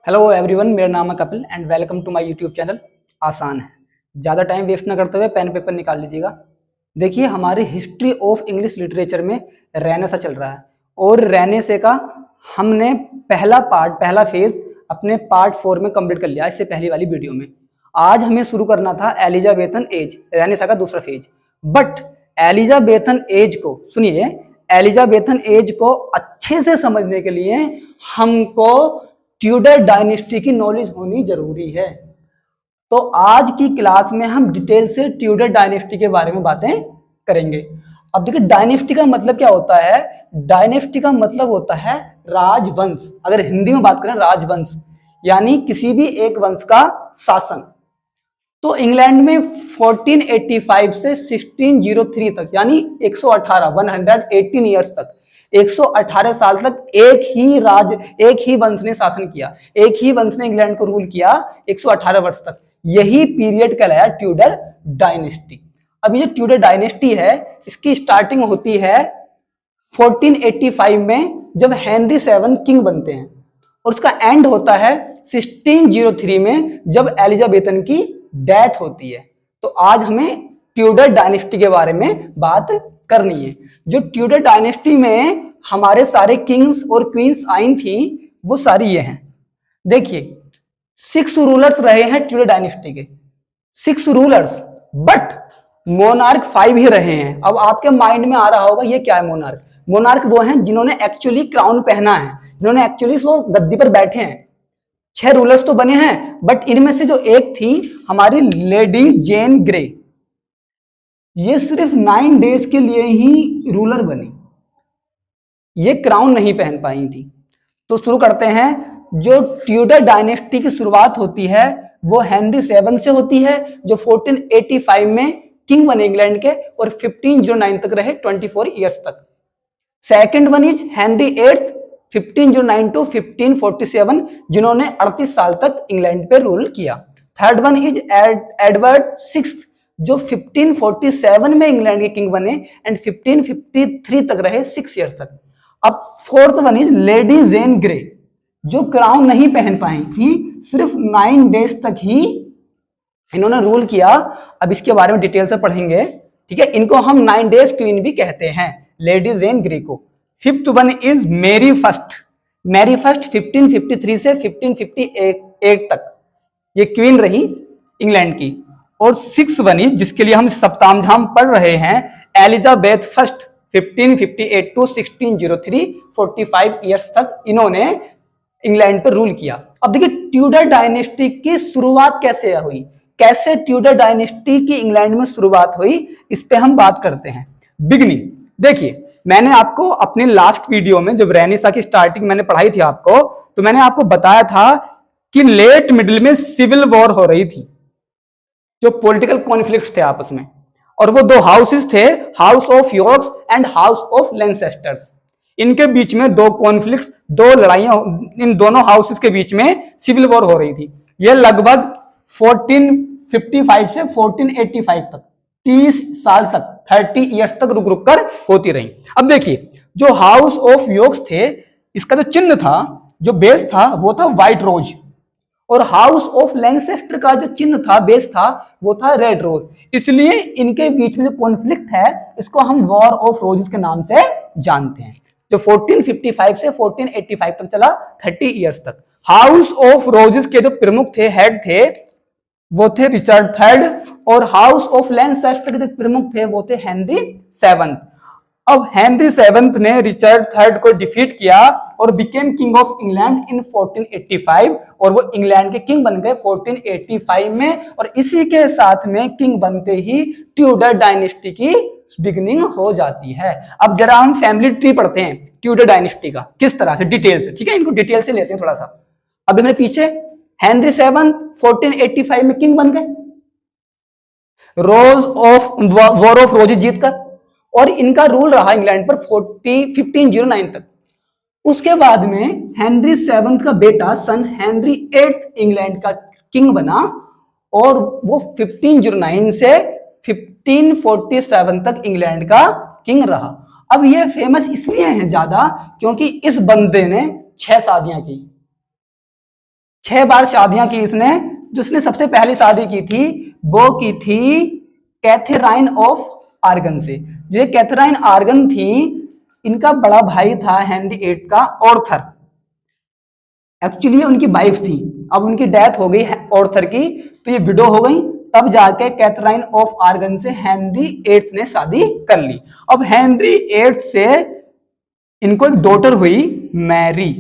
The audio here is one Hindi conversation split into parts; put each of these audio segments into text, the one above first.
हेलो एवरीवन, मेरा नाम है Kapil and welcome to my YouTube channel आसान है। ज़्यादा टाइम वेस्ट ना करते हुए पेन पेपर निकाल लीजिएगा। देखिए, हमारे हिस्ट्री ऑफ इंग्लिश लिटरेचर में रैने सा चल रहा है और रैने से का हमने पहला फेज अपने पार्ट 4 में कंप्लीट कर लिया इससे पहली वाली वीडियो में। आज हमें शुरू करना था एलिजाबेथन एज, रैने सा का दूसरा फेज। बट एलिजाबेथन एज को सुनिए, एलिजाबेथन एज को अच्छे से समझने के लिए हमको ट्यूडर डायनेस्टी की नॉलेज होनी जरूरी है। तो आज की क्लास में हम डिटेल से ट्यूडर डायनेस्टी के बारे में बातें करेंगे। अब देखिए, डायनेस्टी का मतलब क्या होता है। डायनेस्टी का मतलब होता है राजवंश। अगर हिंदी में बात करें, राजवंश यानी किसी भी एक वंश का शासन। तो इंग्लैंड में 1485 से 1603 तक यानी 118 ईयर्स तक 118 साल तक एक ही वंश ने शासन किया, एक ही वंश ने इंग्लैंड को रूल किया 118 वर्ष तक। यही पीरियड कहलाया ट्यूडर डायनेस्टी। अब ये ट्यूडर डायनेस्टी है, इसकी स्टार्टिंग होती है 1485 में जब हेनरी 7 किंग बनते हैं और उसका एंड होता है 1603 में जब एलिजाबेथन की डेथ होती है। तो आज हमें ट्यूडर डायनेस्टी के बारे में बात करनी है। जो ट्यूडर डायनेस्टी में हमारे सारे किंग्स और क्वींस आई थी वो सारी ये हैं। देखिए, 6 रूलर्स रहे हैं ट्यूडर डायनेस्टी के, 6 रूलर्स, बट मोनार्क 5 ही रहे हैं। अब आपके माइंड में आ रहा होगा ये क्या है मोनार्क। मोनार्क वो हैं जिन्होंने एक्चुअली क्राउन पहना है, जिन्होंने एक्चुअली वो गद्दी पर बैठे हैं। 6 रूलर्स तो बने हैं, बट इनमें से जो एक थी हमारी लेडी जेन ग्रे, ये सिर्फ 9 डेज के लिए ही रूलर बनी, ये क्राउन नहीं पहन पाई थी। तो शुरू करते हैं। जो ट्यूडर डायनेस्टी की शुरुआत होती है वो हेनरी 7 से होती है, जो 1485 में किंग बने इंग्लैंड के और 1509 तक रहे, 24 ईयर्स तक। Second one is Henry 8 1509 to 1547, जिन्होंने 38 साल तक इंग्लैंड पे रूल किया। थर्ड वन इज एडवर्ड 6 जो 1547 में इंग्लैंड के किंग बने एंड 1553 तक रहे, 6 ईयर्स तक। अब fourth one is Lady Jane Grey, जो क्राउन नहीं पहन पाई थी, सिर्फ 9 डेज तक ही इन्होंने रूल किया। अब इसके बारे में डिटेल से पढ़ेंगे, ठीक है। इनको हम 9 डेज क्वीन भी कहते हैं, लेडी जेन ग्रे को। Fifth one is Mary first. Mary first 1553 से 1558 तक ये क्वीन रही इंग्लैंड की। और 6 वन इज, जिसके लिए हम सप्तामधाम पढ़ रहे हैं, एलिजाबेथ फर्स्ट 1558 टू 1603, 45 ईयर्स तक इन्होंने इंग्लैंड पर रूल किया। अब देखिए, ट्यूडर डायनेस्टी की शुरुआत कैसे हुई, कैसे ट्यूडर डायनेस्टी की इंग्लैंड में शुरुआत हुई, इस पे हम बात करते हैं। बिगनिंग देखिए, मैंने आपको अपने लास्ट वीडियो में जब रेनेसा की स्टार्टिंग मैंने पढ़ाई थी आपको, तो मैंने आपको बताया था कि लेट मिडिल में सिविल वॉर हो रही थी, जो पॉलिटिकल कॉन्फ्लिक्ट थे आपस में, और वो 2 हाउसेस थे, house of Yorks and house of Lancasters. इनके बीच में 2 कॉन्फ्लिक्ट्स, 2 लड़ाइयां, इन दोनों हाउसेस के बीच में सिविल वॉर हो रही थी। ये लगभग 1455 से 1485 तक, 30 साल तक, 30 ईयर्स तक रुक रुक कर होती रही। अब देखिए, जो हाउस ऑफ यॉर्क्स थे, इसका जो चिन्ह था, जो बेस था, वो था व्हाइट रोज, और हाउस ऑफ लैंसेस्टर का जो चिन्ह था, बेस था, वो था रेड रोज। इसलिए इनके बीच में जो कॉन्फ्लिक्ट है, इसको हम वॉर ऑफ रोजेस के नाम से जानते हैं, जो 1455 से 1485 तक चला, 30 ईयर्स तक। हाउस ऑफ रोजेस के जो प्रमुख थे, हेड थे, वो थे रिचर्ड थर्ड, और हाउस ऑफ लैंसेस्टर के जो प्रमुख थे, वो थे हेनरी 7। अब हेनरी 7 ने रिचर्ड थर्ड को डिफीट किया और became king of England in 1485, और वो इंग्लैंड के किंग बन गए 1485 में। और इसी के साथ में किंग बनते ही ट्यूडर डायनेस्टी की बिगिनिंग हो जाती है। अब जरा हम फैमिली ट्री पढ़ते हैं ट्यूडर डायनेस्टी का, किस तरह से, डिटेल से, ठीक है। इनको डिटेल से लेते हैं थोड़ा सा। अभी मेरे पीछे हेनरी 7 1485 में किंग बन गए, वॉर ऑफ रोजेस जीतकर, और इनका रूल रहा इंग्लैंड पर 1509 तक। उसके बाद में हेनरी 7 का बेटा सन हेनरी 8 इंग्लैंड का किंग बना, और वो 1509 से 1547 तक इंग्लैंड का किंग रहा। अब ये फेमस इसलिए है ज्यादा क्योंकि इस बंदे ने 6 शादियां की। 6 बार शादियां की इसने। जिसने सबसे पहली शादी की थी वो की थी कैथरीन ऑफ आर्गन से। जो ये कैथरीन आर्गन थी, इनका बड़ा भाई था हेनरी VIII का ऑर्थर। एक्चुअली ये उनकी वाइफ थी, अब उनकी डेथ हो गई ऑर्थर की, तो ये विडो हो गई। तब जाके कैथरीन ऑफ आर्गन से हेनरी VIII ने शादी कर ली। अब हेनरी VIII से इनको एक डॉटर हुई मैरी।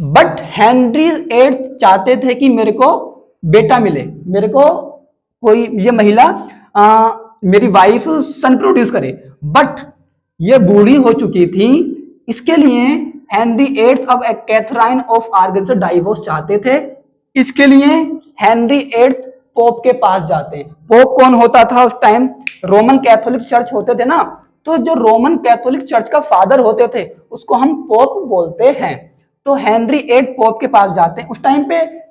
बट हेनरी VIII चाहते थे कि मेरे को बेटा मिले, मेरे को कोई ये महिला मेरी वाइफ सन प्रोड्यूस करे। बट ये बूढ़ी हो चुकी थी, इसके लिए हेनरी VIII अब एक कैथरीन ऑफ आर्गन से डाइवोर्स चाहते थे। इसके लिए हेनरी VIII पोप के पास जाते हैं। पोप कौन होता था उस टाइम? रोमन कैथोलिक चर्च होते थे ना, तो जो रोमन कैथोलिक चर्च का फादर होते थे उसको हम पोप बोलते हैं। तो हेनरी VIII पोप के पास जाते हैं। उस टाइम पे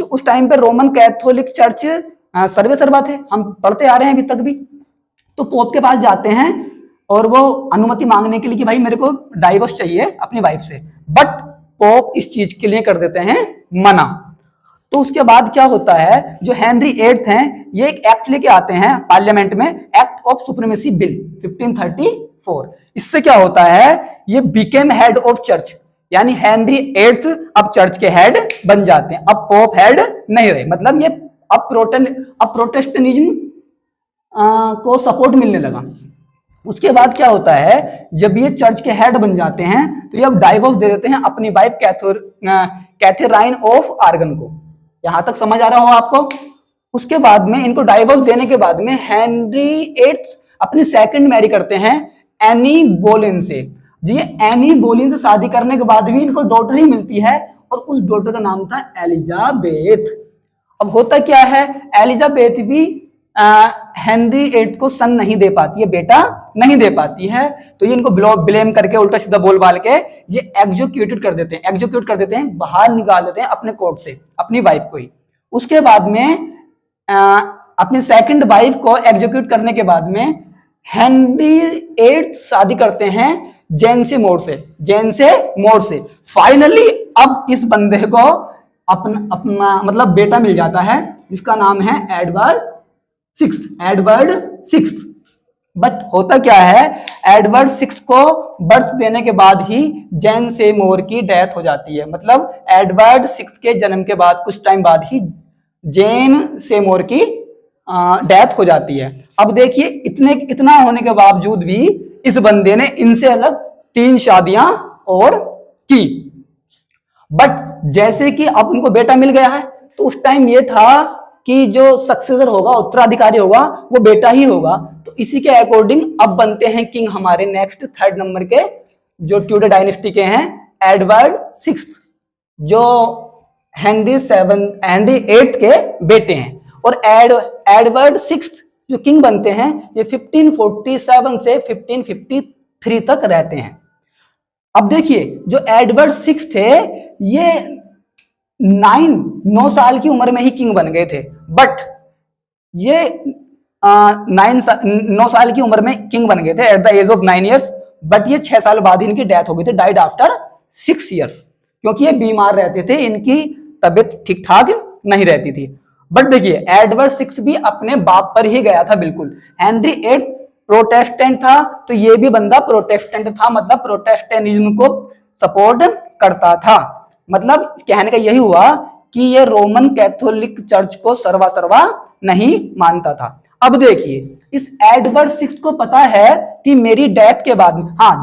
उस टाइम पे रोमन कैथोलिक चर्च सर्वे सर्वा थे, हम पढ़ते आ रहे हैं अभी तक भी। तो पोप के पास जाते हैं और वो अनुमति मांगने के लिए कि भाई मेरे को डाइवोर्स चाहिए अपनी वाइफ से। बट पोप इस चीज के लिए कर देते हैं मना। तो उसके बाद क्या होता है, जो हेनरी VIII हैं ये एक एक्ट लेके आते हैं पार्लियामेंट में, एक्ट ऑफ सुप्रीमेसी बिल 1534। इससे क्या होता है, ये बिकेम हेड ऑफ चर्च, यानी हेनरी VIII अब चर्च के हेड बन जाते हैं। अब पोप हेड नहीं रहे, मतलब ये अब प्रोटेस्टेंटिज्म को सपोर्ट मिलने लगा। उसके बाद क्या होता है, जब ये चर्च के हेड बन जाते हैं तो ये अब डाइवोर्स दे देते हैं अपनी वाइफ कैथरीन ऑफ आर्गन को। यहां तक समझ आ रहा हो आपको? उसके बाद में इनको डाइवोर्स देने के बाद में हेनरी VIII अपनी सेकंड मैरी करते हैं एनी बोलेन से। जी, एनी बोलेन से शादी करने के बाद भी इनको डॉटर ही मिलती है और उस डॉटर का नाम था एलिजाबेथ। अब होता क्या है, एलिजाबेथ भी हेनरी VIII को सन नहीं दे पाती है, बेटा नहीं दे पाती है। तो ये इनको ब्लेम करके उल्टा सीधा बोल बाल के ये एग्जीक्यूट कर देते हैं, बाहर निकाल देते हैं अपने कोर्ट से अपनी वाइफ को ही। उसके बाद में अपनी सेकंड वाइफ को एग्जीक्यूट करने के बाद में हेनरी VIII शादी करते हैं जेन से मोर से। फाइनली अब इस बंदे को अपना मतलब बेटा मिल जाता है जिसका नाम है एडवर्ड सिक्स्थ। बट होता क्या है, एडवर्ड सिक्स्थ को बर्थ देने के बाद ही जेन से मोर की डेथ हो जाती है। मतलब एडवर्ड सिक्स्थ के जन्म के बाद कुछ टाइम बाद ही जेन से मोर की डेथ हो जाती है। अब देखिए इतना होने के बावजूद भी इस बंदे ने इनसे अलग 3 शादियां और की। बट जैसे कि अब उनको बेटा मिल गया है तो उस टाइम ये था कि जो सक्सेसर होगा, उत्तराधिकारी होगा, वो बेटा ही होगा। तो इसी के अकॉर्डिंग अब बनते हैं किंग हमारे नेक्स्ट 3rd नंबर के, जो ट्यूडर डायनेस्टी के हैं, एडवर्ड सिक्स्थ, जो हेनरी VIII के बेटे हैं। और एडवर्ड सिक्स्थ जो किंग बनते हैं ये 1547 से 1553 तक रहते हैं। अब देखिए जो एडवर्ड सिक्स्थ थे ये 9 साल की उम्र में ही किंग बन गए थे। बट ये 9 साल की उम्र में किंग बन गए थे at the age of 9 years। But ये 6 साल बाद ही इनकी डेथ हो गई थी, डाइड आफ्टर 6 years, क्योंकि ये बीमार रहते थे, इनकी तबीयत ठीक ठाक नहीं रहती थी। बट देखिए एडवर्ड सिक्स्थ भी अपने बाप पर ही गया था बिल्कुल। हेनरी VIII प्रोटेस्टेंट था तो ये भी बंदा प्रोटेस्टेंट था, मतलब प्रोटेस्टेंटिज्म को सपोर्ट करता था। मतलब कहने का यही हुआ कि ये रोमन कैथोलिक चर्च को सर्वा नहीं मानता था। अब देखिए इस एडवर्ड सिक्स्थ को पता है कि मेरी डेथ के बाद, हाँ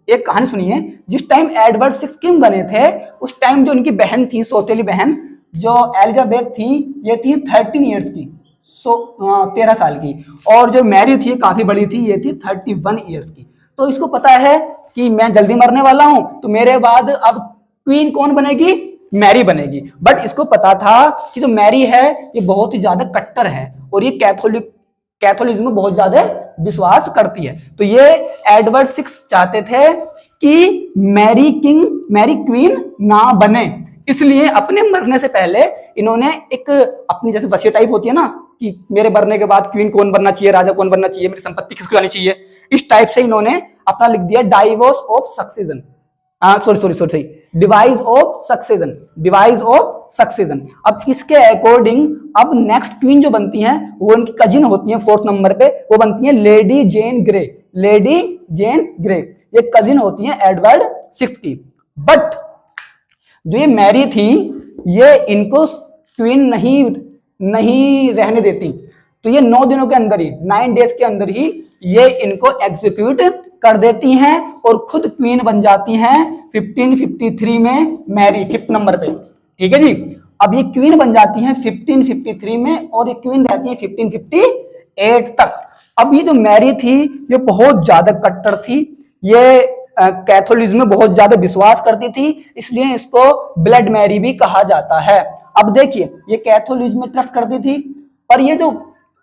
एक कहानी सुनिए। जिस टाइम एडवर्ड सिक्स्थ किंग बने थे उस टाइम जो उनकी बहन थी, सौतेली बहन जो एलिजाबेथ थी, ये थी 13 years की, 13 साल की। और जो मैरी थी काफी बड़ी थी, ये थी 31 years की। तो इसको पता है कि मैं जल्दी मरने वाला हूं, तो मेरे बाद अब क्वीन कौन बनेगी? मैरी बनेगी। बट इसको पता था कि जो मैरी है ये बहुत ही ज्यादा कट्टर है और ये कैथोलिज्म में बहुत ज्यादा विश्वास करती है। तो ये एडवर्ड सिक्स्थ चाहते थे कि मैरी क्वीन ना बने, इसलिए अपने मरने से पहले इन्होंने एक अपनी जैसे वसीयत टाइप होती है ना कि मेरे मरने के बाद क्वीन कौन बनना चाहिए, राजा कौन बनना चाहिए, मेरी संपत्ति किसको जानी चाहिए, इस टाइप से इन्होंने अपना लिख दिया divorce of succession. Sorry, device of succession, device of succession. अब इसके अकॉर्डिंग अब नेक्स्ट क्वीन जो बनती हैं वो उनकी कजिन होती हैं, 4th नंबर पे वो बनती हैं Lady Jane grey, lady Jane grey, ये कजिन होती हैं एडवर्ड 6 की। बट जो ये मैरी थी ये इनको क्वीन नहीं रहने देती, तो ये 9 दिनों के अंदर ही, 9 डेज के अंदर ही ये इनको एग्जीक्यूट कर देती हैं और खुद क्वीन बन जाती हैं 1553 में मैरी 5th नंबर पे। ठीक है जी, अब ये क्वीन बन जाती हैं 1553 में और ये क्वीन रहती है 1558 तक। अब ये जो मैरी थी ये बहुत ज्यादा कट्टर थी, ये कैथोलिज्म में बहुत ज्यादा विश्वास करती थी, इसलिए इसको ब्लड मैरी भी कहा जाता है। अब देखिए ये कैथोलिज्म में ट्रस्ट करती थी, पर ये जो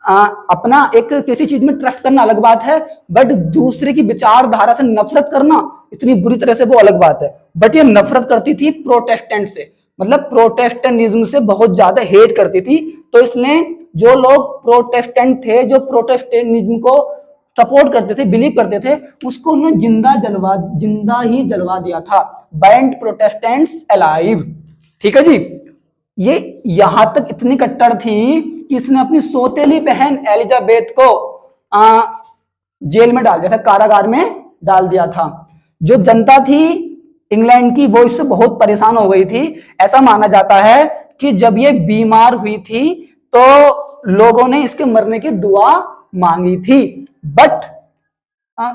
अपना एक किसी चीज में ट्रस्ट करना अलग बात है, बट दूसरे की विचारधारा से नफरत करना इतनी बुरी तरह से वो अलग बात है। बट ये नफरत करती थी प्रोटेस्टेंट से, मतलब प्रोटेस्टेंटिज्म से बहुत ज्यादा हेट करती थी। तो इसलिए जो लोग प्रोटेस्टेंट थे, जो प्रोटेस्टेंटिज्म को सपोर्ट करते थे, बिलीव करते थे, उसको उन्होंने जिंदा ही जलवा दिया था, बैंड प्रोटेस्टेंट्स अलाइव। ठीक है जी, ये यहां तक इतनी कट्टर थी कि इसने अपनी सौतेली बहन एलिजाबेथ को जेल में डाल दिया था, कारागार में डाल दिया था। जो जनता थी इंग्लैंड की वो इससे बहुत परेशान हो गई थी। ऐसा माना जाता है कि जब ये बीमार हुई थी तो लोगों ने इसके मरने की दुआ मांगी थी, बट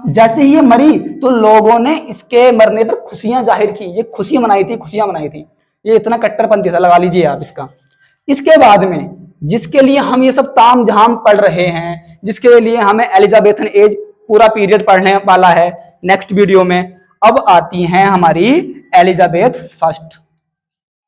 जैसे ही ये मरी तो लोगों ने इसके मरने पर खुशियां जाहिर की, ये खुशियां मनाई थी। ये इतना कट्टरपंथी था, लगा लीजिए आप इसका। इसके बाद में जिसके लिए हम ये सब ताम झाम पढ़ रहे हैं, जिसके लिए हमें एलिजाबेथन एज पूरा पीरियड पढ़ने वाला है नेक्स्ट वीडियो में, अब आती हैं हमारी एलिजाबेथ फर्स्ट,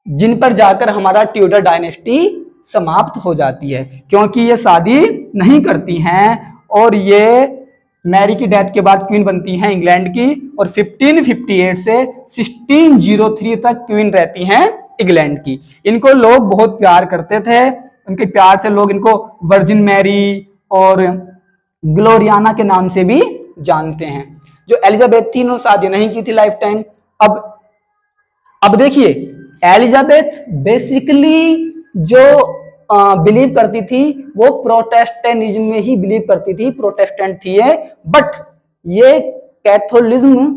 जिन पर जाकर हमारा ट्यूडर डायनेस्टी समाप्त हो जाती है, क्योंकि ये शादी नहीं करती हैं और ये मैरी की डेथ के बाद क्वीन बनती हैं इंग्लैंड की, और 1558 से 1603 तक क्वीन रहती हैं इंग्लैंड की। इनको लोग बहुत प्यार करते थे, उनके प्यार से लोग इनको वर्जिन मैरी और ग्लोरियाना के नाम से भी जानते हैं। जो एलिजाबेथ थी उन्होंने शादी नहीं की थी लाइफ टाइम। अब देखिए एलिजाबेथ बेसिकली जो बिलीव करती थी वो प्रोटेस्टेंटिज्म में ही बिलीव करती थी, प्रोटेस्टेंट थी ये, बट ये कैथोलिज्म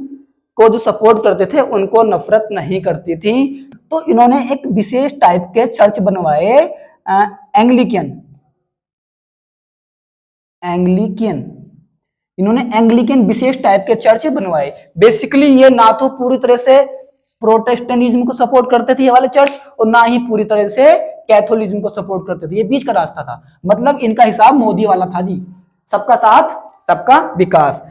को जो सपोर्ट करते थे उनको नफरत नहीं करती थी। तो इन्होंने एक विशेष टाइप के चर्च बनवाए, एंग्लिकन, इन्होंने एंग्लिकन विशेष टाइप के चर्च बनवाए। बेसिकली ये ना तो पूरी तरह से प्रोटेस्टेंटिज्म को सपोर्ट करते थे ये वाले चर्च, और ना ही पूरी तरह से कैथोलिज्म को सपोर्ट करते थे, ये बीच का रास्ता था। मतलब इनका हिसाब मोदी वाला था जी, सबका साथ सबका विकास।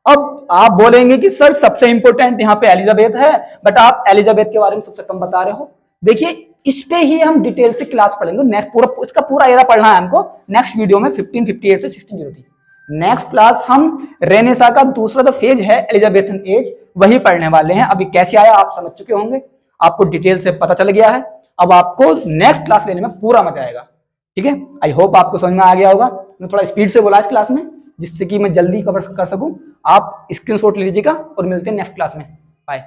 अब आप बोलेंगे कि सर सबसे इंपॉर्टेंट यहाँ पे एलिजाबेथ है, बट आप एलिजाबेथ के बारे में सबसे कम बता रहे हो। देखिए इस पे ही हम डिटेल से क्लास पढ़ेंगे, नेक्स्ट इसका पूरा एरा पढ़ना है हमको नेक्स्ट वीडियो में 1558 से 1603। नेक्स्ट क्लास हम रेनेसा का दूसरा जो फेज है एलिजाबेथन एज वही पढ़ने वाले हैं। अभी कैसे आया आप समझ चुके होंगे, आपको डिटेल से पता चल गया है। अब आपको नेक्स्ट क्लास लेने में पूरा मजा आएगा। ठीक है, आई होप आपको समझ में आ गया होगा। मैं थोड़ा स्पीड से बोला इस क्लास में जिससे कि मैं जल्दी कवर कर सकूं। आप स्क्रीनशॉट ले लीजिएगा और मिलते हैं नेक्स्ट क्लास में। बाय।